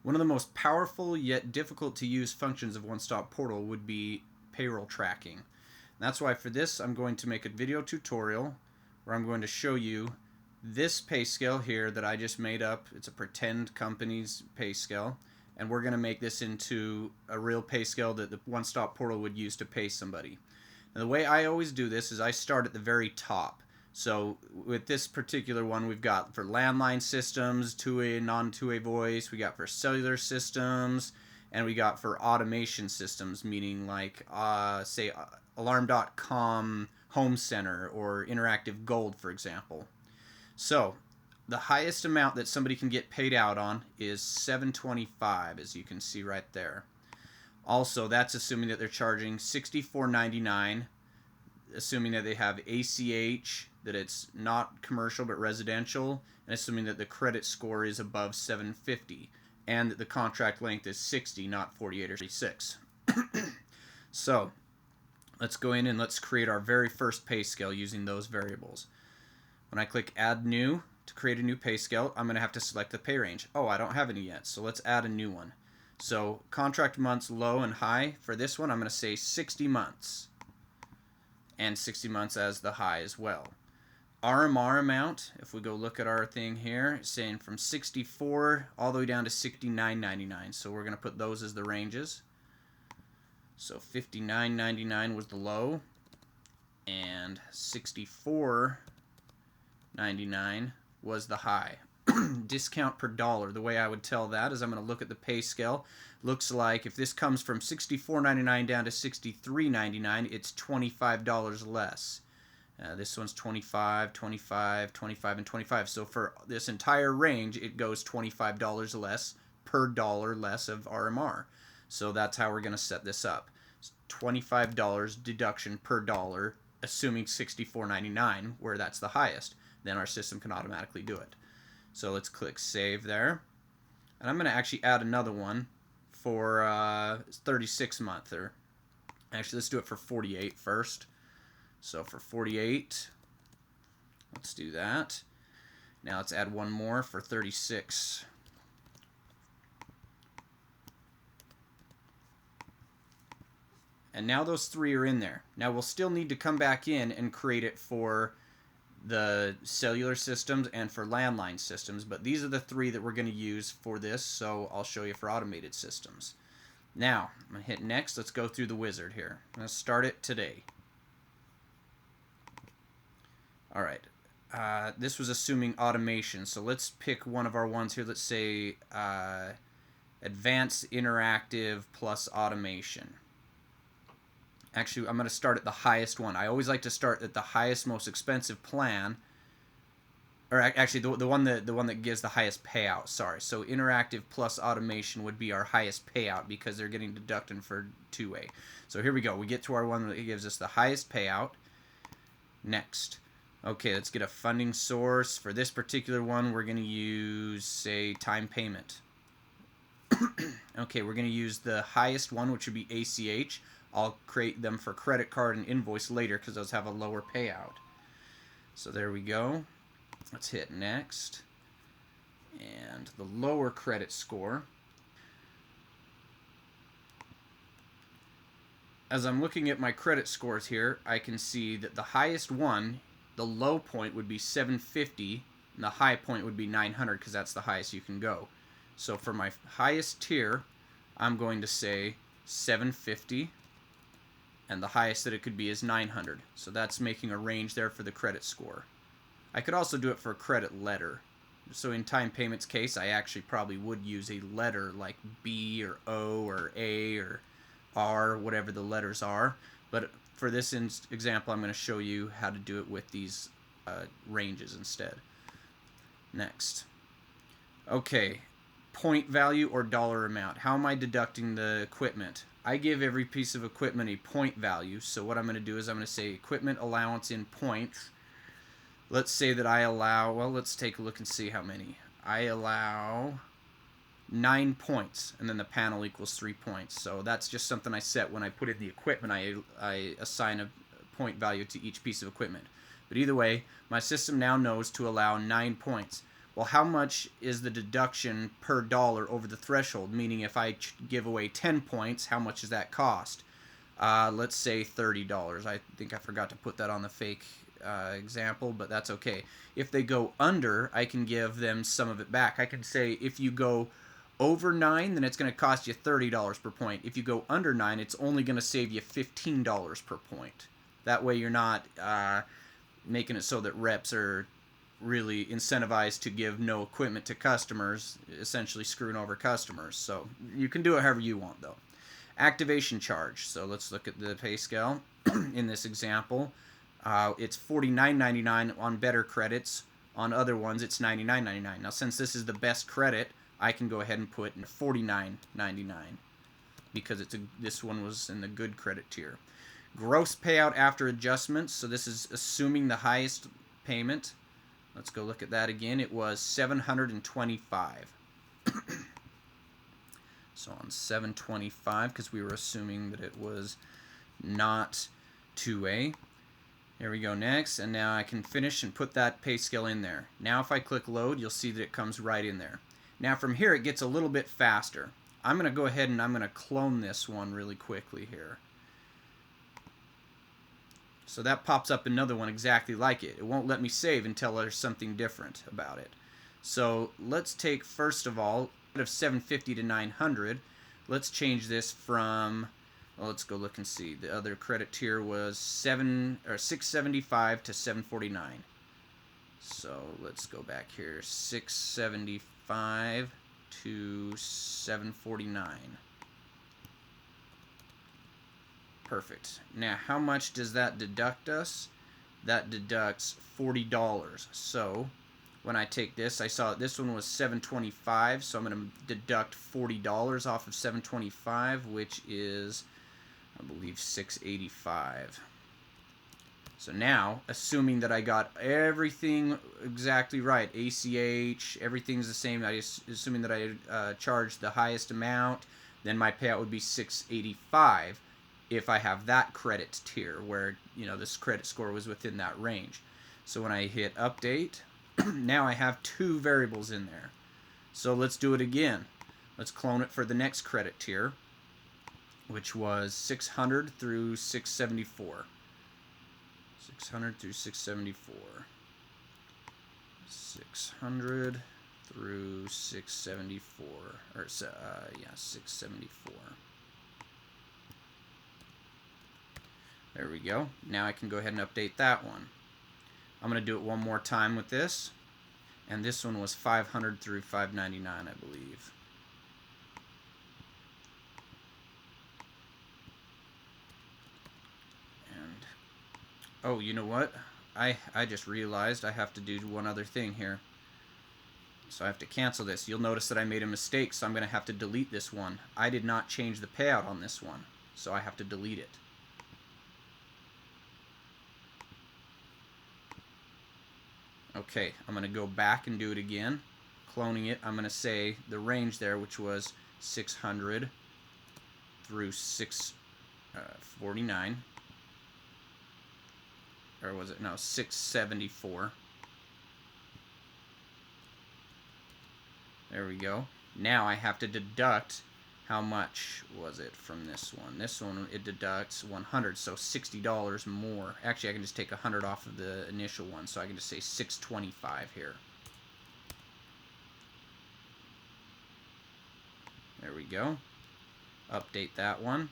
One of the most powerful yet difficult to use functions of One Stop Portal would be payroll tracking. That's why for this I'm going to make a video tutorial where I'm going to show you this pay scale here that I just made up. It's a pretend company's pay scale, and we're going to make this into a real pay scale that the One Stop Portal would use to pay somebody. And the way I always do this is I start at the very top. So with this particular one, we've got for landline systems, two-way and non-two-way voice, we got for cellular systems, and we got for automation systems, meaning like, say, Alarm.com Home Center or Interactive Gold, for example. So the highest amount that somebody can get paid out on is $725, as you can see right there. Also, that's assuming that they're charging $64.99, assuming that they have ACH, that it's not commercial but residential, and assuming that the credit score is above 750, and that the contract length is 60, not 48 or 36. So let's go in and let's create our very first pay scale using those variables. When I click Add New to create a new pay scale, I'm going to have to select the pay range. Oh, I don't have any yet, so let's add a new one. So contract months low and high. For this one, I'm going to say 60 months. And 60 months as the high as well. RMR amount, if we go look at our thing here, it's saying from 64 all the way down to $69.99. So we're going to put those as the ranges. So $59.99 was the low, and $64.99 was the high. Discount per dollar. The way I would tell that is I'm going to look at the pay scale. Looks like if this comes from $64.99 down to $63.99, it's $25 less. This one's $25, $25, $25, and $25. So for this entire range, it goes $25 less per dollar less of RMR. So that's how we're going to set this up. $25 deduction per dollar, assuming $64.99, where that's the highest. Then our system can automatically do it. So let's click Save there. And I'm going to actually add another one for 36 month. Or actually, let's do it for 48 first. So for 48, let's do that. Now let's add one more for 36. And now those three are in there. Now we'll still need to come back in and create it for the cellular systems and for landline systems, but these are the three that we're going to use for this, so I'll show you for automated systems. Now, I'm going to hit next. Let's go through the wizard here. I'm going to start it today. Alright, this was assuming automation, so let's pick one of our ones here. Let's say Advanced Interactive plus Automation. Actually, I'm going to start at the highest one. I always like to start at the highest, most expensive plan. Or actually, the one that gives the highest payout. Sorry. So Interactive plus Automation would be our highest payout because they're getting deducted for two-way. So here we go. We get to our one that gives us the highest payout. Next. Okay, let's get a funding source. For this particular one, we're going to use, say, time payment. Okay, we're going to use the highest one, which would be ACH. I'll create them for credit card and invoice later because those have a lower payout. So there we go. Let's hit next. And the lower credit score. As I'm looking at my credit scores here, I can see that the highest one, the low point would be 750, and the high point would be 900 because that's the highest you can go. So for my highest tier, I'm going to say 750. And the highest that it could be is 900. So that's making a range there for the credit score. I could also do it for a credit letter. So in time payments case, I actually probably would use a letter like B or O or A or R, whatever the letters are. But for this example, I'm going to show you how to do it with these ranges instead. Next. Okay, point value or dollar amount. How am I deducting the equipment? I give every piece of equipment a point value, so what I'm going to do is I'm going to say equipment allowance in points. Let's say that I allow, well, let's take a look and see how many. I allow 9 points, and then the panel equals 3 points. So that's just something I set when I put in the equipment. I assign a point value to each piece of equipment. But either way, my system now knows to allow 9 points. well, how much is the deduction per dollar over the threshold? Meaning, if I give away 10 points, how much does that cost? Let's say $30. I think I forgot to put that on the fake example, but that's okay. If they go under, I can give them some of it back. I can say if you go over 9, then it's going to cost you $30 per point. If you go under 9, it's only going to save you $15 per point. That way you're not making it so that reps are really incentivized to give no equipment to customers, essentially screwing over customers. So you can do it however you want, though. Activation charge. So let's look at the pay scale. In this example, it's $49.99 on better credits. On other ones, it's $99.99. Now, since this is the best credit, I can go ahead and put in $49.99 because this one was in the good credit tier. Gross payout after adjustments. So this is assuming the highest payment. Let's go look at that again. It was $725. So on 725, because we were assuming that it was not 2A. Here we go next, and now I can finish and put that pay scale in there. Now if I click load, you'll see that it comes right in there. Now from here it gets a little bit faster. I'm going to go ahead and I'm going to clone this one really quickly here. So that pops up another one exactly like it. It won't let me save until there's something different about it. So let's take, first of all, out of 750 to 900, let's change this from, well, let's go look and see. The other credit tier was 675 to 749. So let's go back here, 675 to 749. Perfect. Now, how much does that deduct us? That deducts $40. So when I take this, I saw this one was $725, so I'm going to deduct $40 off of $725, which is, I believe, $685. So now, assuming that I got everything exactly right, ACH, everything's the same, assuming that I charged the highest amount, then my payout would be $685 if I have that credit tier where, you know, this credit score was within that range. So when I hit update, now I have two variables in there. So let's do it again. Let's clone it for the next credit tier, which was 600 through 674. 600 through 674. 600 through 674. Or, yeah, 674. There we go. Now I can go ahead and update that one. I'm going to do it one more time with this. And this one was 500 through 599, I believe. And, oh, you know what? I just realized I have to do one other thing here. So I have to cancel this. You'll notice that I made a mistake, so I'm going to have to delete this one. I did not change the payout on this one, so I have to delete it. Okay, I'm going to go back and do it again. Cloning it, I'm going to say the range there, which was 600 through 649. Or was it? No, 674. There we go. Now I have to deduct, how much was it from this one? This one, it deducts 100, so $60 more. Actually, I can just take 100 off of the initial one, so I can just say 625 here. There we go. Update that one.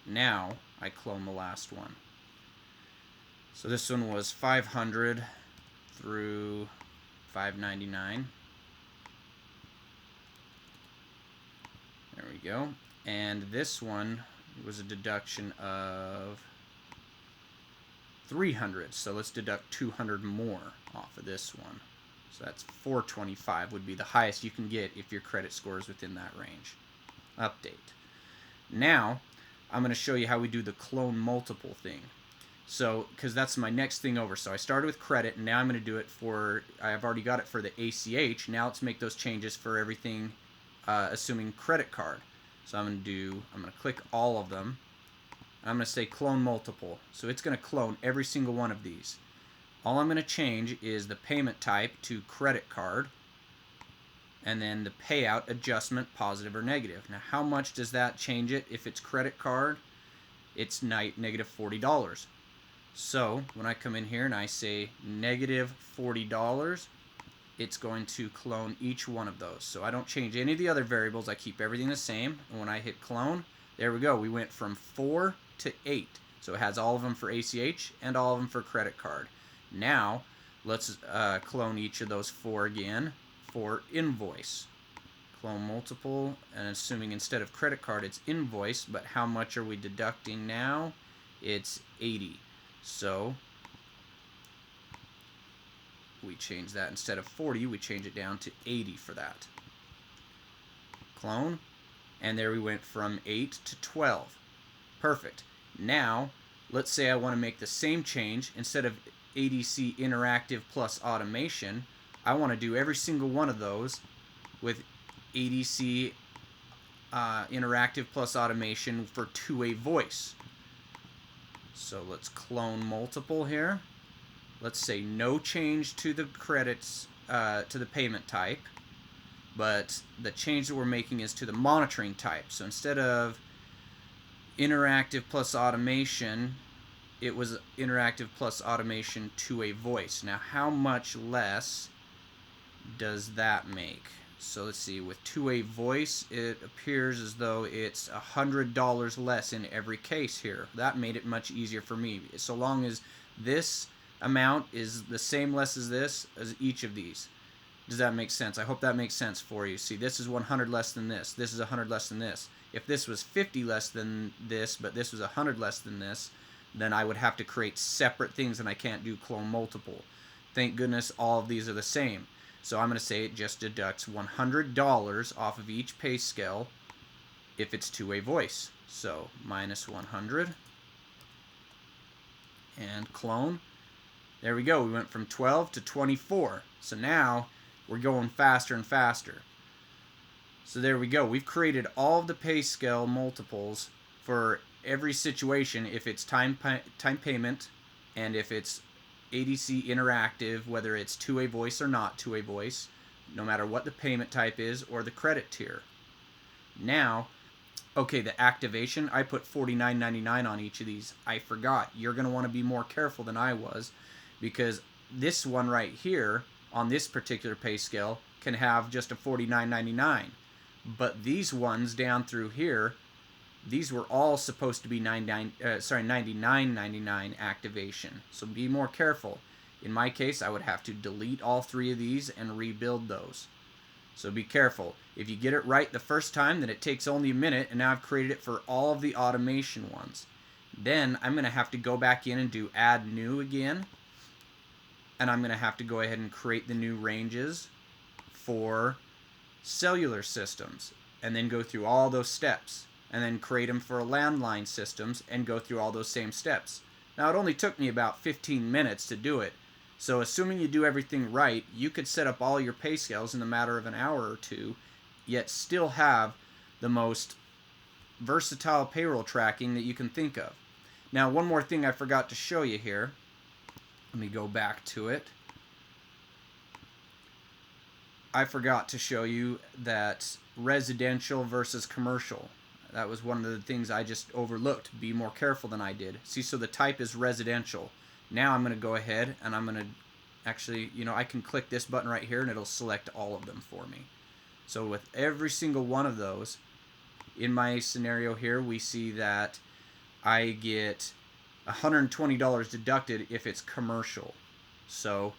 Now I clone the last one. So this one was 500 through 599. There we go. And this one was a deduction of 300. So let's deduct 200 more off of this one. So that's 425 would be the highest you can get if your credit score is within that range. Update. Now, I'm going to show you how we do the clone multiple thing. So, because that's my next thing over. So I started with credit, and now I'm going to do it for, I've already got it for the ACH. Now let's make those changes for everything, assuming credit card. So I'm going to click all of them. I'm going to say clone multiple. So it's going to clone every single one of these. All I'm going to change is the payment type to credit card. and then the payout adjustment, positive or negative. Now, how much does that change it? If it's credit card, it's negative $40. So when I come in here and I say negative $40, it's going to clone each one of those. So I don't change any of the other variables. I keep everything the same. And when I hit clone, there we go. We went from 4 to 8. So it has all of them for ACH and all of them for credit card. Now, let's clone each of those 4 again for invoice. Clone multiple, and assuming instead of credit card, it's invoice, but how much are we deducting now? It's 80. So we change that. Instead of 40, we change it down to 80 for that. Clone, and there we went from 8 to 12. Perfect. Now, let's say I want to make the same change. Instead of ADC Interactive plus Automation, I want to do every single one of those with ADC Interactive plus Automation for two-way voice. So let's clone multiple here. Let's say no change to the credits, to the payment type, but the change that we're making is to the monitoring type. So instead of Interactive plus Automation, it was Interactive plus Automation two-way voice. Now, how much less does that make? So let's see, with two-way voice, it appears as though it's $100 less in every case here. That made it much easier for me. So long as this amount is the same less as each of these. Does that make sense? I hope that makes sense for you. See, this is 100 less than this. This is 100 less than this. If this was 50 less than this, but this was 100 less than this, then I would have to create separate things, and I can't do clone multiple. Thank goodness all of these are the same. So I'm going to say it just deducts $100 off of each pay scale if it's two-way voice. So minus 100 and clone. There we go. We went from 12 to 24. So now we're going faster and faster. So there we go. We've created all of the pay scale multiples for every situation, if it's time payment and if it's ADC Interactive, whether it's two-way voice or not two-way voice, no matter what the payment type is or the credit tier. Now, okay, the activation, I put $49.99 on each of these. I forgot. You're going to want to be more careful than I was, because this one right here on this particular pay scale can have just a $49.99. But these ones down through here, these were all supposed to be $99.99 activation. So be more careful. In my case, I would have to delete all 3 of these and rebuild those. So be careful. If you get it right the first time, then it takes only a minute, and now I've created it for all of the automation ones. Then I'm going to have to go back in and do add new again. And I'm going to have to go ahead and create the new ranges for cellular systems, and then go through all those steps, and then create them for landline systems and go through all those same steps. Now, it only took me about 15 minutes to do it, so assuming you do everything right, you could set up all your pay scales in a matter of an hour or two, yet still have the most versatile payroll tracking that you can think of. Now, one more thing I forgot to show you here. Let me go back to it. I forgot to show you that residential versus commercial. That was one of the things I just overlooked. Be more careful than I did. See, so the type is residential. Now I'm going to go ahead and I'm going to actually, I can click this button right here and it'll select all of them for me. So with every single one of those, in my scenario here, we see that I get $120 deducted if it's commercial. So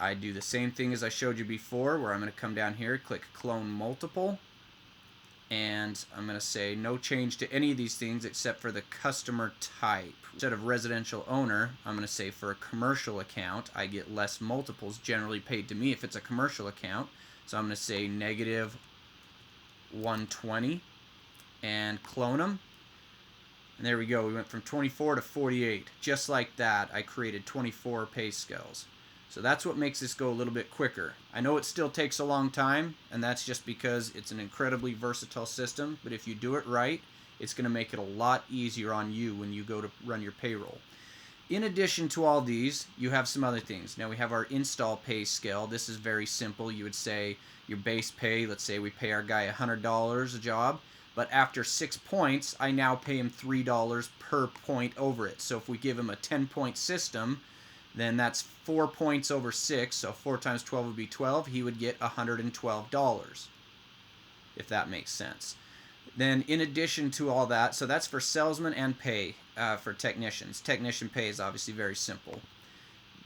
I do the same thing as I showed you before, where I'm going to come down here, click clone multiple, and I'm going to say no change to any of these things except for the customer type. Instead of residential owner, I'm going to say for a commercial account, I get less multiples generally paid to me if it's a commercial account. So I'm going to say negative 120 and clone them. And there we go. We went from 24 to 48. Just like that, I created 24 pay scales. So that's what makes this go a little bit quicker. I know it still takes a long time, and that's just because it's an incredibly versatile system, but if you do it right, it's going to make it a lot easier on you when you go to run your payroll. In addition to all these, you have some other things. Now we have our install pay scale. This is very simple. You would say your base pay, let's say we pay our guy $100 a job, but after 6 points, I now pay him $3 per point over it. So if we give him a 10-point system, then that's 4 points over 6, so 4 times 12 would be 12. He would get $112, if that makes sense. Then in addition to all that, so that's for salesmen and pay for technicians. Technician pay is obviously very simple.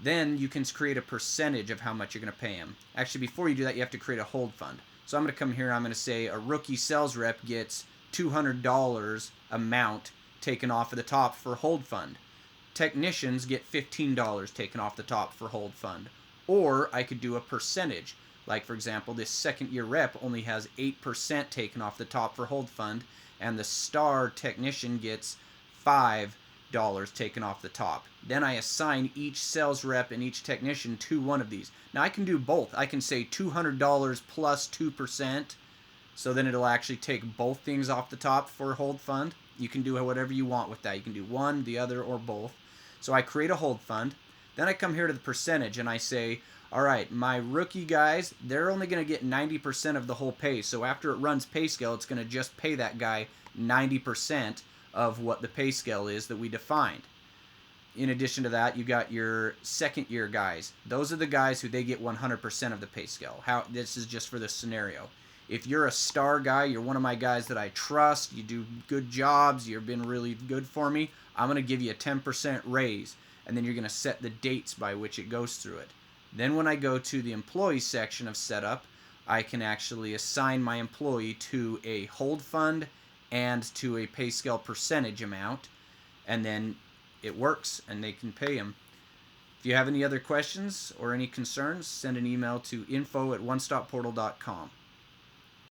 Then you can create a percentage of how much you're going to pay him. Actually, before you do that, you have to create a hold fund. So I'm going to come here and I'm going to say a rookie sales rep gets $200 amount taken off of the top for hold fund. Technicians get $15 taken off the top for hold fund. Or I could do a percentage. Like, for example, this second-year rep only has 8% taken off the top for hold fund, and the star technician gets $5 taken off the top. Then I assign each sales rep and each technician to one of these. Now, I can do both. I can say $200 plus 2%, so then it'll actually take both things off the top for hold fund. You can do whatever you want with that. You can do one, the other, or both. So I create a hold fund. Then I come here to the percentage, and I say, all right, my rookie guys, they're only going to get 90% of the whole pay. So after it runs pay scale, it's going to just pay that guy 90% of what the pay scale is that we defined. In addition to that, you got your second year guys. Those are the guys who they get 100% of the pay scale. This is just for this scenario. If you're a star guy, you're one of my guys that I trust, you do good jobs, you've been really good for me, I'm going to give you a 10% raise. And then you're going to set the dates by which it goes through it. Then when I go to the employee section of setup, I can actually assign my employee to a hold fund and to a pay scale percentage amount, and then it works and they can pay him. If you have any other questions or any concerns, send an email to info@onestopportal.com.